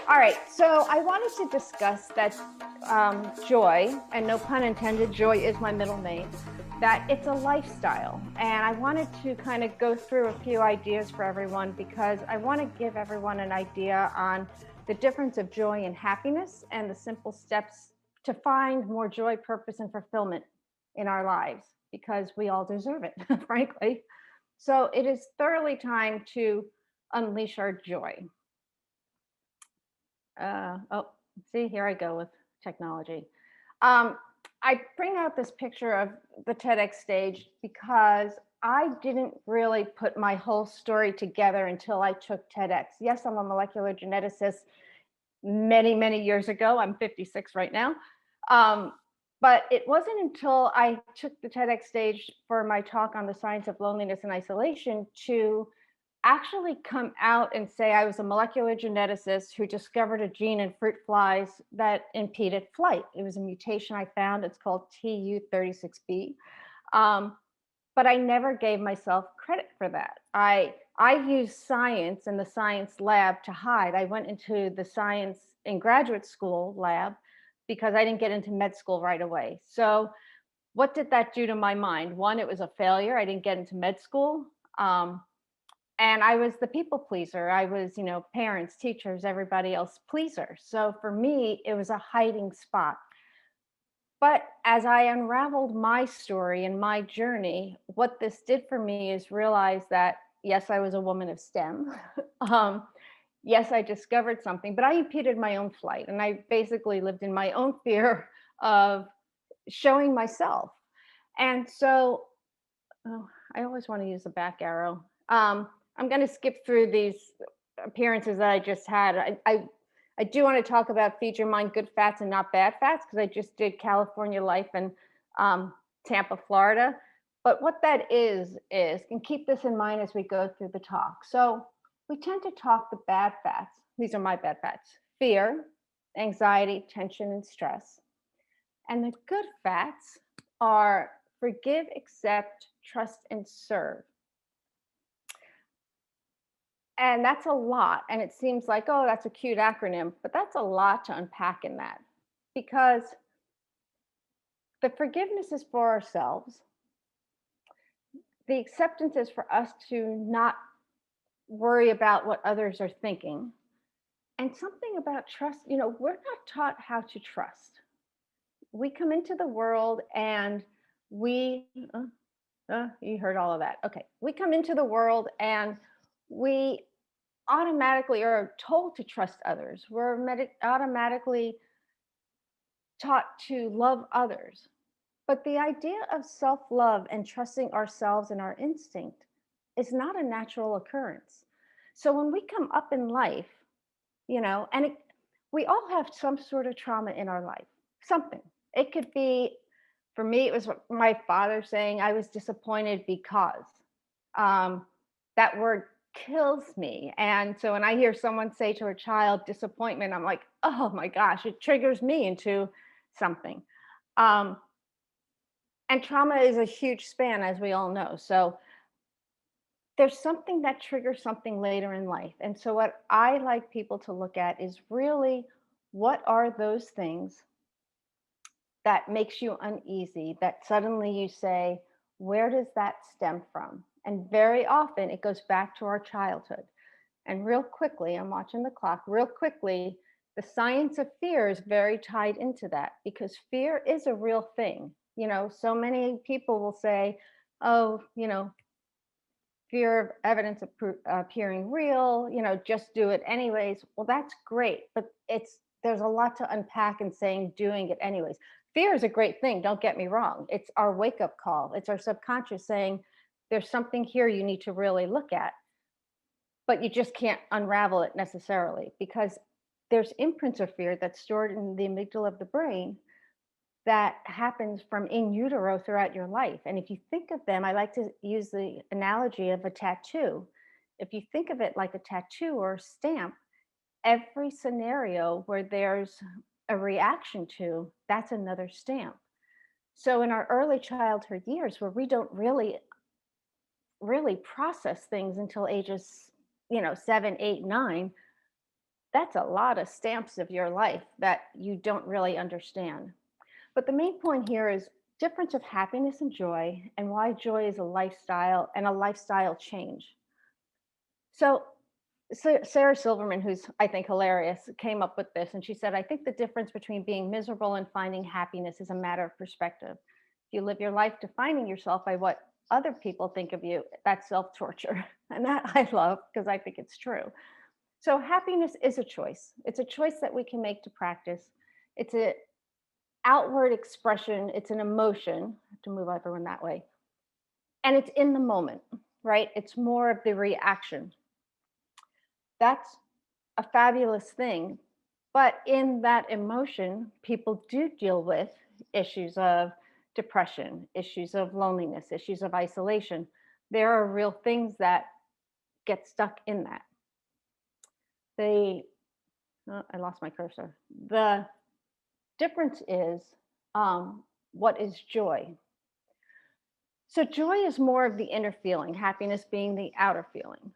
All right, so I wanted to discuss that joy, and no pun intended, joy is my middle name, that it's a lifestyle. And I wanted to kind of go through a few ideas for everyone because I want to give everyone an idea on the difference of joy and happiness and the simple steps to find more joy, purpose, and fulfillment in our lives because we all deserve it, frankly. So it is thoroughly time to unleash our joy. Oh, see, here I go with technology. Um, I bring out this picture of the TEDx stage because I didn't really put my whole story together until I took TEDx. Yes, I'm a molecular geneticist many, many years ago. I'm 56 right now. Um, but it wasn't until I took the TEDx stage for my talk on the science of loneliness and isolation to actually come out and say I was a molecular geneticist who discovered a gene in fruit flies that impeded flight. It was a mutation I found. It's called TU36B. Um, but I never gave myself credit for that. I used science in the science lab to hide. I went into the science in graduate school lab because I didn't get into med school right away. So what did that do to my mind? One, it was a failure. I didn't get into med school. Um, and I was the people pleaser. I was, parents, teachers, everybody else pleaser. So for me, it was a hiding spot. But as I unraveled my story and my journey, what this did for me is realize that yes, I was a woman of STEM. um, yes, I discovered something, but I impeded my own flight. And I basically lived in my own fear of showing myself. And so oh, I always want to use the back arrow. I'm going to skip through these appearances that I just had. I do want to talk about feed your mind good fats and not bad fats because I just did California Life and Tampa, Florida. But what that and keep this in mind as we go through the talk. So we tend to talk the bad fats. These are my bad fats: fear, anxiety, tension, and stress. And the good fats are forgive, accept, trust, and serve. And that's a lot. And it seems like, oh, that's a cute acronym, but that's a lot to unpack in that because the forgiveness is for ourselves. The acceptance is for us to not worry about what others are thinking. And something about trust, we're not taught how to trust. We come into the world and we, you heard all of that. Okay. We come into the world and we automatically are told to trust others. We're automatically taught to love others. But the idea of self love and trusting ourselves and our instinct is not a natural occurrence. So when we come up in life, we all have some sort of trauma in our life, something. It could be, for me, it was my father saying I was disappointed because. Um, that word kills me. And so when I hear someone say to a child disappointment, I'm like, oh my gosh, it triggers me into something. Um, and trauma is a huge span, as we all know. So there's something that triggers something later in life. And so what I like people to look at is really what are those things that makes you uneasy, that suddenly you say, where does that stem from? And very often it goes back to our childhood. And real quickly, I'm watching the clock, real quickly, the science of fear is very tied into that because fear is a real thing. So many people will say, oh, fear of evidence appearing real, just do it anyways. Well, that's great, but there's a lot to unpack in saying doing it anyways. Fear is a great thing, don't get me wrong. It's our wake up call. It's our subconscious saying there's something here you need to really look at, but you just can't unravel it necessarily because there's imprints of fear that's stored in the amygdala of the brain that happens from in utero throughout your life. And if you think of them, I like to use the analogy of a tattoo. If you think of it like a tattoo or a stamp, every scenario where there's a reaction to, that's another stamp. So in our early childhood years where we don't really process things until ages, 7, 8, 9, That's a lot of stamps of your life that you don't really understand. But the main point here is difference of happiness and joy and why joy is a lifestyle and a lifestyle change. So Sarah Silverman, who's I think hilarious, came up with this and she said, I think the difference between being miserable and finding happiness is a matter of perspective. If you live your life defining yourself by what other people think of you, that's self torture. And that I love because I think it's true. So happiness is a choice. It's a choice that we can make to practice. It's an outward expression, it's an emotion, I have to move everyone that way. And it's in the moment, right? It's more of the reaction. That's a fabulous thing. But in that emotion, people do deal with issues of depression, issues of loneliness, issues of isolation. There are real things that get stuck in that. They, oh, I lost my cursor. The difference is what is joy? So, joy is more of the inner feeling, happiness being the outer feeling.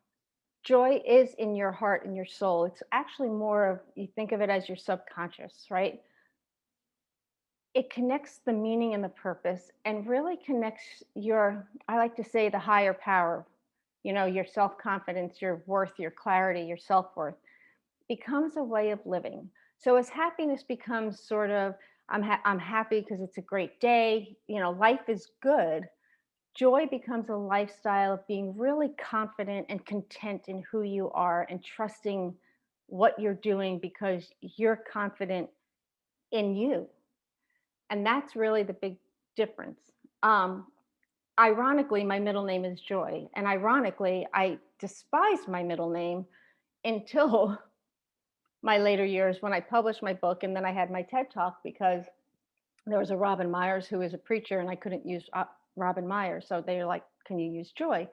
Joy is in your heart and your soul. It's actually more of, you think of it as your subconscious, right? It connects the meaning and the purpose and really connects your, I like to say, the higher power, your self confidence, your worth, your clarity, your self worth becomes a way of living. So as happiness becomes sort of, I'm happy because it's a great day, life is good. Joy becomes a lifestyle of being really confident and content in who you are and trusting what you're doing because you're confident in you. And that's really the big difference. Um, Ironically, my middle name is Joy. And ironically, I despised my middle name until my later years when I published my book and then I had my TED talk because there was a Robin Meyers who is a preacher and I couldn't use Robin Meyers. So they were like, can you use Joy?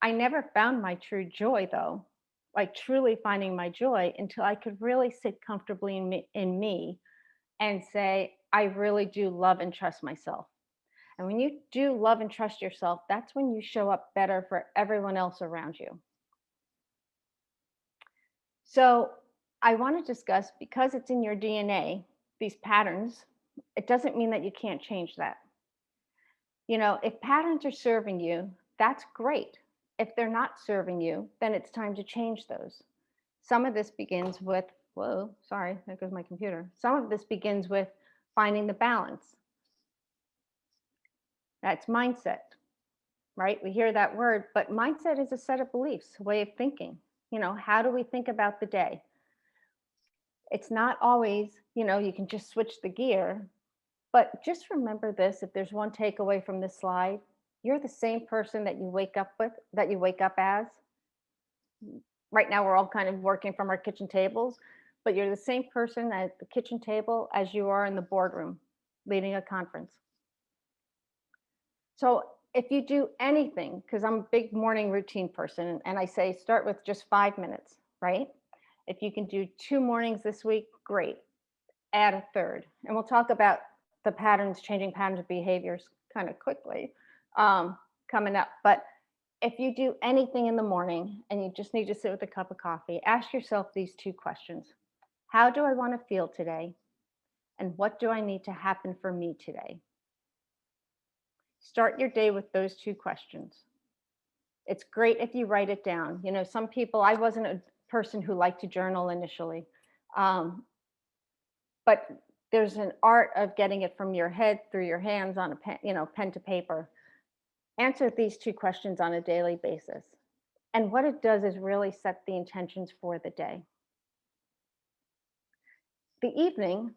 I never found my true joy though, like truly finding my joy until I could really sit comfortably in me and say, I really do love and trust myself. And when you do love and trust yourself, that's when you show up better for everyone else around you. So I want to discuss because it's in your DNA, these patterns, it doesn't mean that you can't change that. If patterns are serving you, that's great. If they're not serving you, then it's time to change those. Some of this begins with, whoa, sorry, there goes my computer. Some of this begins with finding the balance. That's mindset, right? We hear that word, but mindset is a set of beliefs, a way of thinking. How do we think about the day? It's not always, you can just switch the gear, but just remember this, if there's one takeaway from this slide, you're the same person that you wake up with, that you wake up as. Right now, we're all kind of working from our kitchen tables, but you're the same person at the kitchen table as you are in the boardroom leading a conference. So if you do anything, because I'm a big morning routine person, and I say start with just 5 minutes, right? If you can do 2 mornings this week, great. Add a third. And we'll talk about the patterns, changing patterns of behaviors kind of quickly coming up. But if you do anything in the morning and you just need to sit with a cup of coffee, ask yourself these two questions. How do I want to feel today? And what do I need to happen for me today? Start your day with those two questions. It's great if you write it down. Some people, I wasn't a person who liked to journal initially, but there's an art of getting it from your head through your hands on a pen, pen to paper. Answer these two questions on a daily basis. And what it does is really set the intentions for the day. The evening,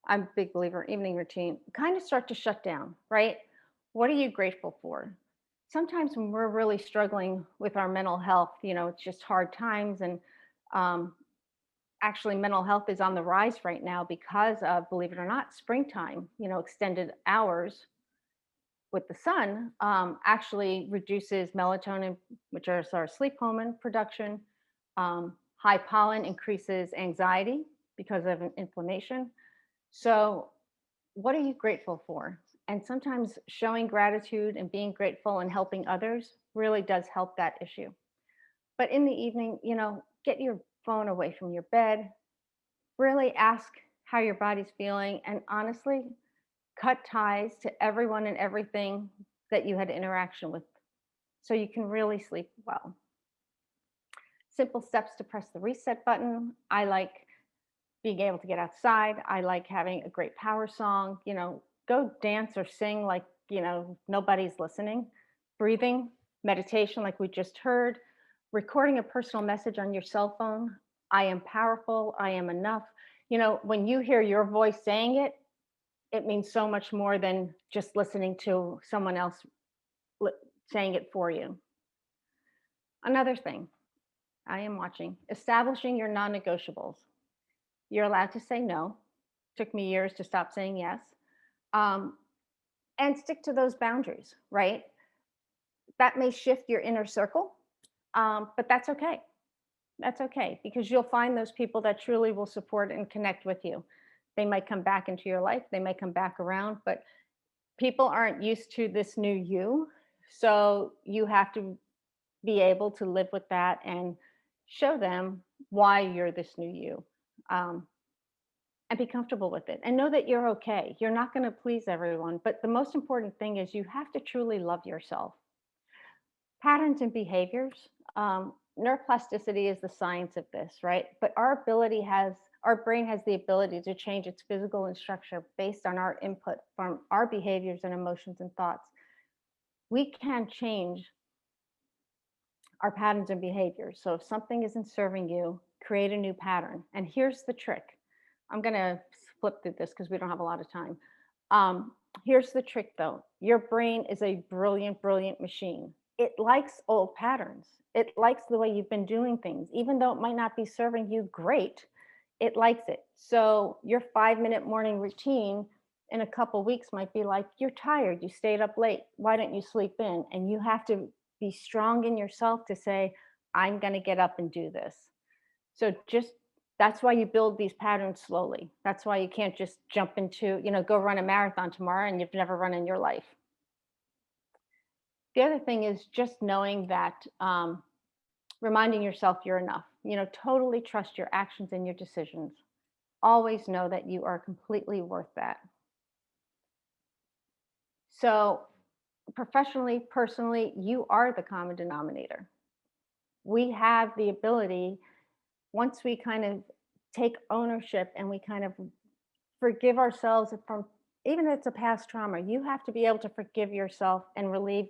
I'm a big believer in evening routine, kind of start to shut down, right? What are you grateful for? Sometimes when we're really struggling with our mental health, it's just hard times. And actually, mental health is on the rise right now because of, believe it or not, springtime, extended hours with the sun actually reduces melatonin, which is our sleep hormone production. High pollen increases anxiety because of an inflammation. So, what are you grateful for? And sometimes showing gratitude and being grateful and helping others really does help that issue. But in the evening, get your phone away from your bed. Really ask how your body's feeling, and honestly, cut ties to everyone and everything that you had interaction with so you can really sleep well. Simple steps to press the reset button. I like being able to get outside. I like having a great power song, go dance or sing like, nobody's listening. Breathing, meditation, like we just heard, recording a personal message on your cell phone. I am powerful. I am enough. When you hear your voice saying it, it means so much more than just listening to someone else li- saying it for you. Another thing, I am watching, establishing your non negotiables. You're allowed to say no. Took me years to stop saying yes. Um, and stick to those boundaries, right? That may shift your inner circle, but that's okay. That's okay because you'll find those people that truly will support and connect with you. They might come back into your life, they may come back around, but people aren't used to this new you. So you have to be able to live with that and show them why you're this new you. Um, and be comfortable with it and know that you're okay. You're not going to please everyone, but the most important thing is you have to truly love yourself. Patterns and behaviors. Neuroplasticity is the science of this, right? But our brain has the ability to change its physical and structure based on our input from our behaviors and emotions and thoughts. We can change our patterns and behaviors. So if something isn't serving you, create a new pattern. And here's the trick. I'm going to flip through this because we don't have a lot of time. Um, Here's the trick though. Your brain is a brilliant, brilliant machine. It likes old patterns. It likes the way you've been doing things, even though it might not be serving you great. It likes it. So your 5-minute morning routine in a couple weeks might be like, you're tired, you stayed up late. Why don't you sleep in? And you have to be strong in yourself to say, I'm going to get up and do this. So just that's why you build these patterns slowly. That's why you can't just jump into, go run a marathon tomorrow and you've never run in your life. The other thing is just knowing that, reminding yourself you're enough. Totally trust your actions and your decisions. Always know that you are completely worth that. So, professionally, personally, you are the common denominator. We have the ability, once we kind of take ownership and we kind of forgive ourselves from, even if it's a past trauma, you have to be able to forgive yourself and relieve.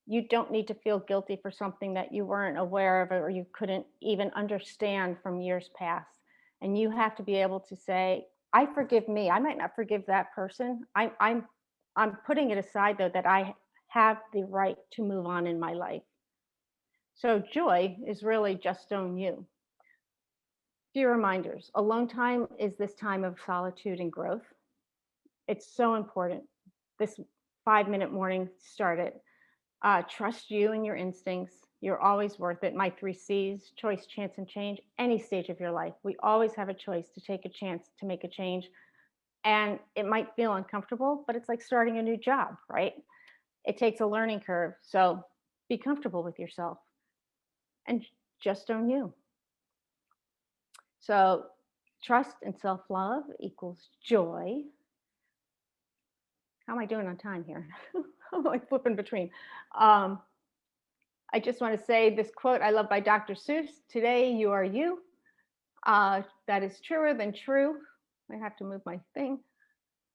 You don't need to feel guilty for something that you weren't aware of or you couldn't even understand from years past. And you have to be able to say, I forgive me. I might not forgive that person. I'm putting it aside though that I have the right to move on in my life. So joy is really just own you. Few reminders. Alone time is this time of solitude and growth. It's so important. This 5-minute morning, start it. Trust you and your instincts. You're always worth it. My 3 C's: choice, chance, and change. Any stage of your life, we always have a choice to take a chance to make a change. And it might feel uncomfortable, but it's like starting a new job, right? It takes a learning curve. So be comfortable with yourself and just own you. So trust and self love equals joy. How am I doing on time here? I'm like flipping between. Um, I just want to say this quote I love by Dr. Seuss: today you are you. That is truer than true. I have to move my thing.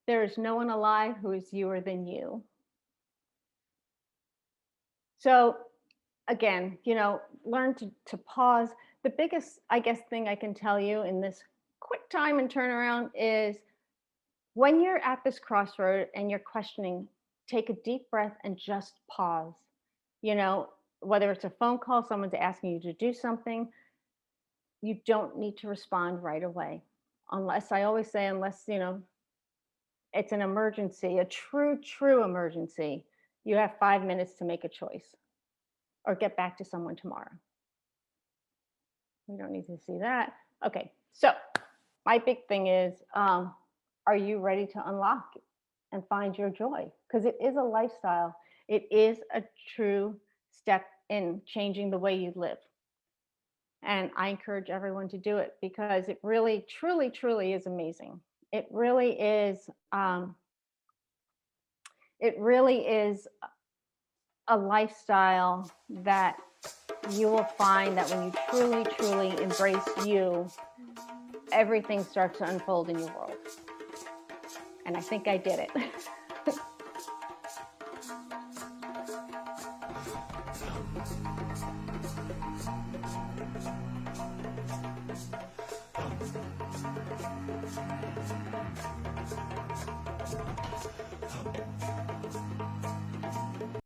There is no one alive who is youer than you. So again, learn to pause. The biggest, I guess, thing I can tell you in this quick time and turnaround is when you're at this crossroad and you're questioning, take a deep breath and just pause. You know, whether it's a phone call, someone's asking you to do something, you don't need to respond right away. Unless, I always say, unless, it's an emergency, a true, true emergency, you have 5 minutes to make a choice or get back to someone tomorrow. We don't need to see that. Okay, so my big thing is, are you ready to unlock and find your joy? Because it is a lifestyle. It is a true step in changing the way you live. And I encourage everyone to do it because it really, truly, truly is amazing. It really is. It really is a lifestyle that you will find that when you truly, truly embrace you, everything starts to unfold in your world. And I think I did it.